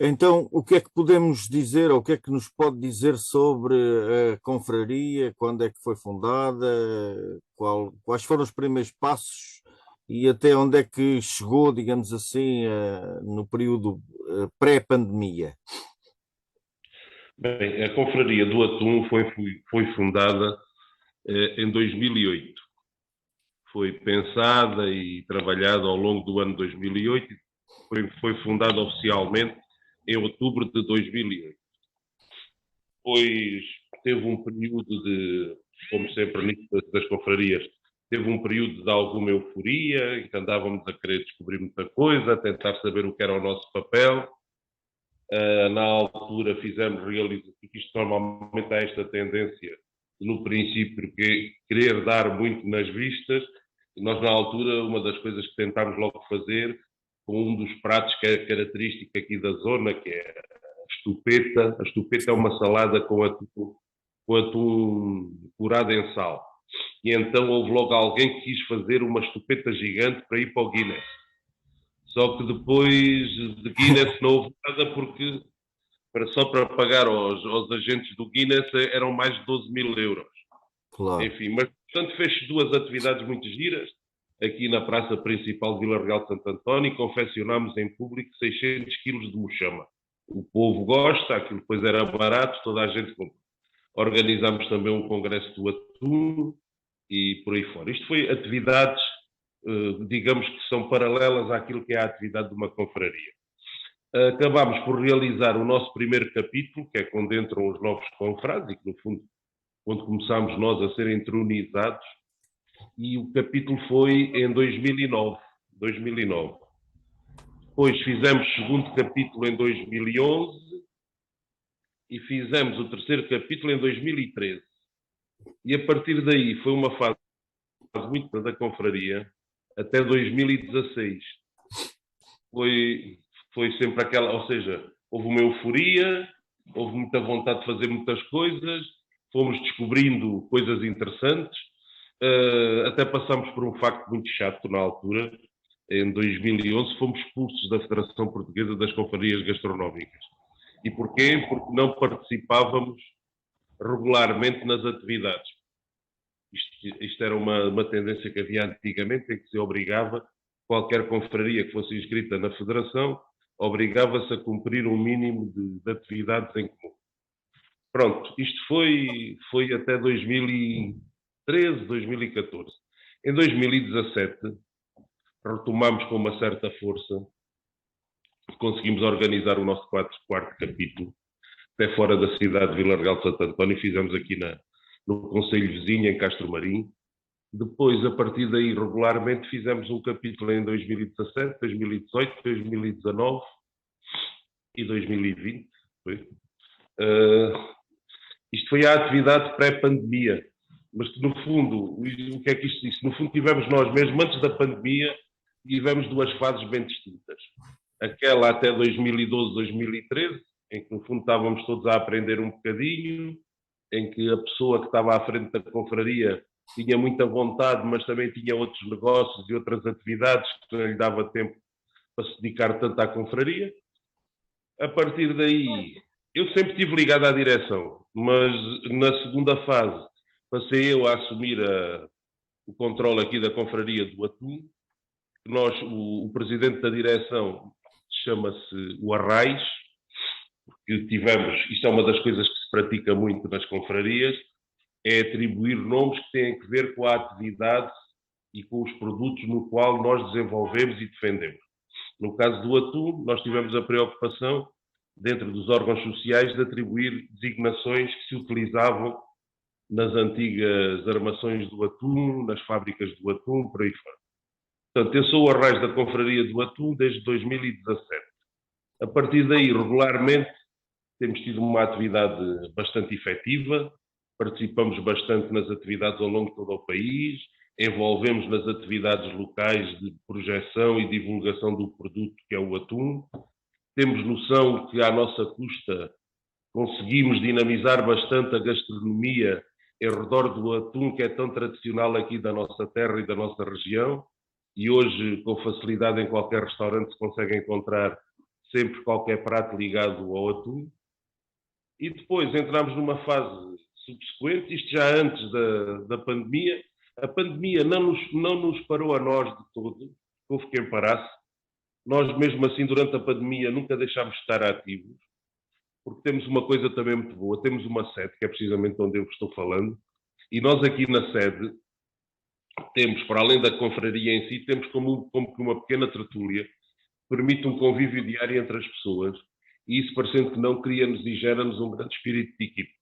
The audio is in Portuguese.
Então, o que é que podemos dizer, ou o que é que nos pode dizer sobre a confraria, quando é que foi fundada, quais foram os primeiros passos e até onde é que chegou, digamos assim, no período pré-pandemia? Bem, a Confraria do Atum foi fundada em 2008. Foi pensada e trabalhada ao longo do ano 2008 e foi fundada oficialmente em outubro de 2008. Depois teve um período de, como sempre nisto das confrarias, teve um período de alguma euforia, em que andávamos a querer descobrir muita coisa, a tentar saber o que era o nosso papel. Na altura fizemos realização, porque isto normalmente há esta tendência no princípio que querer dar muito nas vistas. Nós na altura uma das coisas que tentámos logo fazer com um dos pratos que é característico aqui da zona, que é a estupeta. A estupeta é uma salada com atum curado em sal. E então houve logo alguém que quis fazer uma estupeta gigante para ir para o Guinness. Só que depois de Guinness não houve nada porque só para pagar aos agentes do Guinness eram mais de 12 mil euros. Claro. Enfim, mas portanto fez duas atividades muito giras. Aqui na praça principal de Vila Real de Santo António confeccionámos em público 600 quilos de mochama. O povo gosta, aquilo depois era barato, toda a gente comprou. Organizámos também um congresso do atum e por aí fora. Isto foi atividades, digamos que são paralelas àquilo que é a atividade de uma confraria. Acabámos por realizar o nosso primeiro capítulo, que é quando entram os novos confrades, e que no fundo, quando começámos nós a ser entronizados, e o capítulo foi em 2009. 2009. Depois fizemos o segundo capítulo em 2011 e fizemos o terceiro capítulo em 2013. E a partir daí foi uma fase muito da confraria até 2016. Foi sempre aquela, ou seja, houve uma euforia, houve muita vontade de fazer muitas coisas, fomos descobrindo coisas interessantes, até passamos por um facto muito chato na altura. Em 2011 fomos expulsos da Federação Portuguesa das Confrarias Gastronómicas. E porquê? Porque não participávamos regularmente nas atividades. Isto era uma tendência que havia antigamente, em que se obrigava qualquer confraria que fosse inscrita na Federação, obrigava-se a cumprir um mínimo de atividades em comum. Pronto, isto foi até 2013, 2014. Em 2017, retomamos com uma certa força, conseguimos organizar o nosso quarto capítulo, até fora da cidade de Vila Real de Santo António, e fizemos aqui no Conselho Vizinho, em Castro Marim. Depois, a partir daí, regularmente, fizemos um capítulo em 2017, 2018, 2019 e 2020. Isto foi a atividade pré-pandemia. Mas que, no fundo, o que é que isto disse? No fundo, tivemos nós mesmo, antes da pandemia, tivemos duas fases bem distintas. Aquela até 2012, 2013, em que, no fundo, estávamos todos a aprender um bocadinho, em que a pessoa que estava à frente da confraria tinha muita vontade, mas também tinha outros negócios e outras atividades que não lhe dava tempo para se dedicar tanto à confraria. A partir daí, eu sempre estive ligado à direção, mas na segunda fase passei eu a assumir o controle aqui da confraria do atum. O presidente da direção chama-se o Arrais, porque tivemos, isto é uma das coisas que se pratica muito nas confrarias, é atribuir nomes que têm a ver com a atividade e com os produtos no qual nós desenvolvemos e defendemos. No caso do atum, nós tivemos a preocupação, dentro dos órgãos sociais, de atribuir designações que se utilizavam nas antigas armações do atum, nas fábricas do atum, por aí fora. Portanto, eu sou o Arrais da Confraria do Atum desde 2017. A partir daí, regularmente, temos tido uma atividade bastante efetiva, participamos bastante nas atividades ao longo de todo o país, envolvemos nas atividades locais de projeção e divulgação do produto que é o atum. Temos noção que, à nossa custa, conseguimos dinamizar bastante a gastronomia em redor do atum, que é tão tradicional aqui da nossa terra e da nossa região, e hoje, com facilidade, em qualquer restaurante se consegue encontrar sempre qualquer prato ligado ao atum. E depois entramos numa fase subsequente, isto já antes da pandemia. A pandemia não nos parou a nós de todo, houve quem parasse. Nós, mesmo assim, durante a pandemia, nunca deixámos de estar ativos, porque temos uma coisa também muito boa, temos uma sede, que é precisamente onde eu estou falando, e nós aqui na sede temos, para além da confraria em si, temos como que uma pequena tertúlia que permite um convívio diário entre as pessoas, e isso, parecendo que não, cria-nos e gera-nos um grande espírito de equipe.